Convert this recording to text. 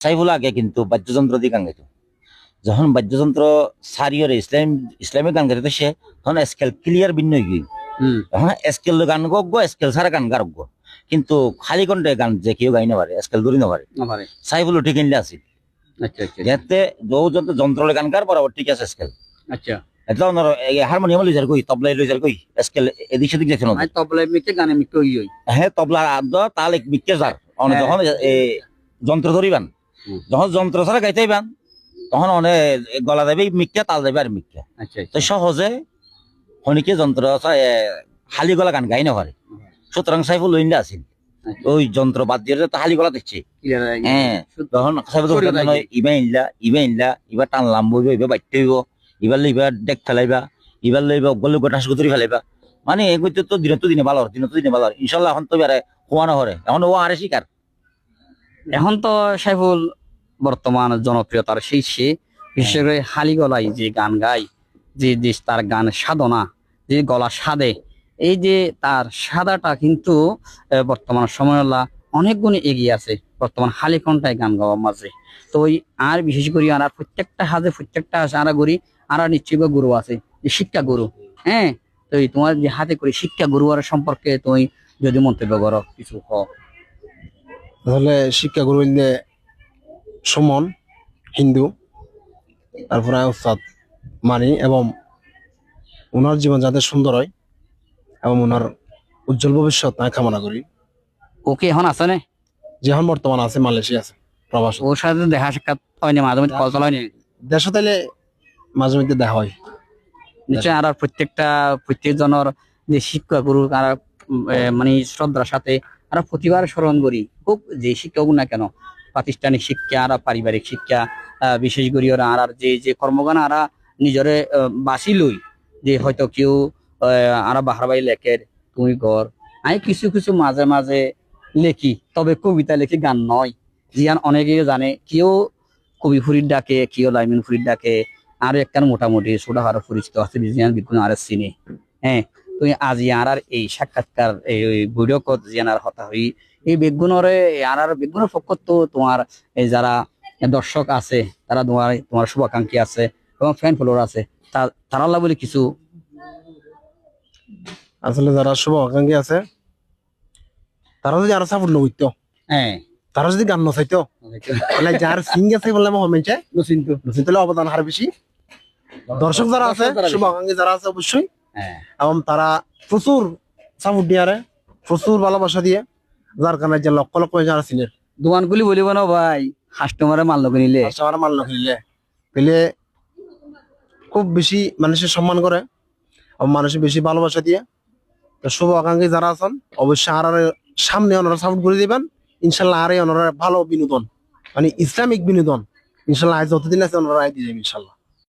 সাইফুল আগে কিন্তু বাদ্যযন্ত্র দিয়ে গান গাইতো। যখন বাদ্যযন্ত্র সারিয়রে ইসলামিক গান গাইতো সে তখন স্কেল ক্লিয়ার ভিন্ন হয়ে গই। তখন স্কেল গান গো স্কেল সারা গান গারগ, কিন্তু খালি কণ্ঠে গান যে কেউ গাই না পারে, স্কেল ধরি না পারে। সাইফুল ঠিক কিনলে আসিল। আচ্ছা আচ্ছা যাতে যন্ত্রলে গান গার বরাবর ঠিক আছে স্কেল। আচ্ছা এটা হারমোনিয়াম লই যার কই, তবলা লই যার কই, স্কেল এদিক সেদিক দেখছেন না। তবলা মিকে গানে মিকে হই হ্যাঁ, তবলা আদ তাল এক মিক্কে যার যখন যন্ত্র ধরিবান, যখন যন্ত্র ছাড়া গাইতেইবান তখন অনেক গলা দেবে মিক্কা, তাল দেবে আর মিক্কা। আচ্ছা তো সহজে খনিকে যন্ত্র হালি গলা গান গাই না পারে। সুতরাং সাইফুল লইন্ডা আছিল ওই যন্ত্র বাদ দিয়ে তো হালি গলা দেখছে। হ্যাঁ, তখন সাইফুল ইবা টানলাম বইব, ইবা বাইতে হইব, ইবার লইবা ডেক ফেলাইবা, ইবার লইবা গলু গোটাস গুতরি ফেলাইবা। মানে এগুলো তো দিনে ভালো, দিনে ভালো। ইনশাল্লাহ এখন তো বেড়ে খোয়ানো হরে, এখন ও আরে শিকার। এখন তো সাইফুল বর্তমান জনপ্রিয়তার শীর্ষে, বিশেষ করে হালি গলায় যে গান গায়, যে তার গান সাধনা, যে গলা সাধে, এই যে তার সাদাটা কিন্তু বর্তমান সময় অনেক গুণে এগিয়ে আছে বর্তমান হালি কণ্ঠায় গান গাওয়ার মাঝে। তো ওই আর বিশেষ করে আর প্রত্যেকটা হাজে প্রত্যেকটা আরা করি আর নিশ্চয় গুরু আছে, যে শিক্ষা গুরু। হ্যাঁ, তো তোমার যে হাতে করে শিক্ষা গুরু আর সম্পর্কে তুমি যদি মন্তব্য করো কিছু তাহলে শিক্ষাগুরু সুমন হিন্দু, তারপরে উস্তাদ মানি, এবং ওনার জীবন যাতে সুন্দর হয় এবং ওনার উজ্জ্বল ভবিষ্যৎ আমি কামনা করি। ওকে এখন আছে না? যেমন বর্তমান আছে মালয়েশিয়া আছে প্রবাস, ওর সাথে দেখা সাক্ষাৎ হয়নি, মাঝে মধ্যে কল চলা হয়নি? দেশে তাইলে মাঝে মধ্যে দেখা হয় নিশ্চয়। আর প্রত্যেক জনের যে শিক্ষা গুরু আর মানে শ্রদ্ধার সাথে আর প্রতিবার স্মরণ করি, খুব যে শিক্ষা হোক না কেন, প্রাতিষ্ঠানিক শিক্ষা আর পারিবারিক শিক্ষা, বিশেষ করে ওরা আর যে কর্মগান আর নিজরে বাসি লই, যে হয়তো কেউ আর বাহার বাড়ি লেখের তুমি ঘর, আমি কিছু কিছু মাঝে মাঝে লেখি, তবে কবিতা লেখি, গান নয়। জিয়ান অনেকে জানে, কেউ কবি ফুরির ডাকে, কেউ লাইমিন ফুরির ডাকে, আর একটা মোটামুটি ছোটা হারো পরিচিত আছে জিয়ান বিকুন আর চিনি। হ্যাঁ, তুমি আজি আর এই সাক্ষাৎকার এই ভিডিও কল জিয়ান আর হতা হই এই বেগুনরে আর বেগুনের পক্ষ তো তোমার এই যারা দর্শক আছে, তারা তোমার শুভাকাঙ্ক্ষী আছে এবং ফ্যান ফলোয়ার আছে, তারা বলে কিছু। আসলে যারা শুভাকাঙ্ক্ষী আছে তারা যদি আরো সাপোর্ট নইতো, হ্যাঁ, তারা যদি গান নচাইতো, তাহলে যার সিং আছে বললে আমার হমেছে নচিন্তালে অবদান হার বেশি। দর্শক যারা আছে, শুভাকাঙ্ক্ষী যারা আছে অবশ্যই, এবং তারা প্রচুর সাপোর্ট দিয়ে, প্রচুর ভালোবাসা দিয়ে, যার কারণে যে লক্ষ লক্ষ যারা সিনের দোকানগুলি বলিব না ভাই, কাস্টমারে মাল কিনিলে পেলে খুব বেশি মানুষের সম্মান করে এবং মানুষের বেশি ভালোবাসা দিয়ে। তো শুভাকাঙ্ক্ষী যারা আছেন অবশ্যই আর সামনে ওনারা সাপোর্ট করে দিবেন। ইনশাল্লাহ আর ওনারা ভালো বিনোদন, মানে ইসলামিক বিনোদন ইনশাল্লাহ আজ যতদিন আছে ওনারা দিয়ে যাবেন ইনশাল্লাহ।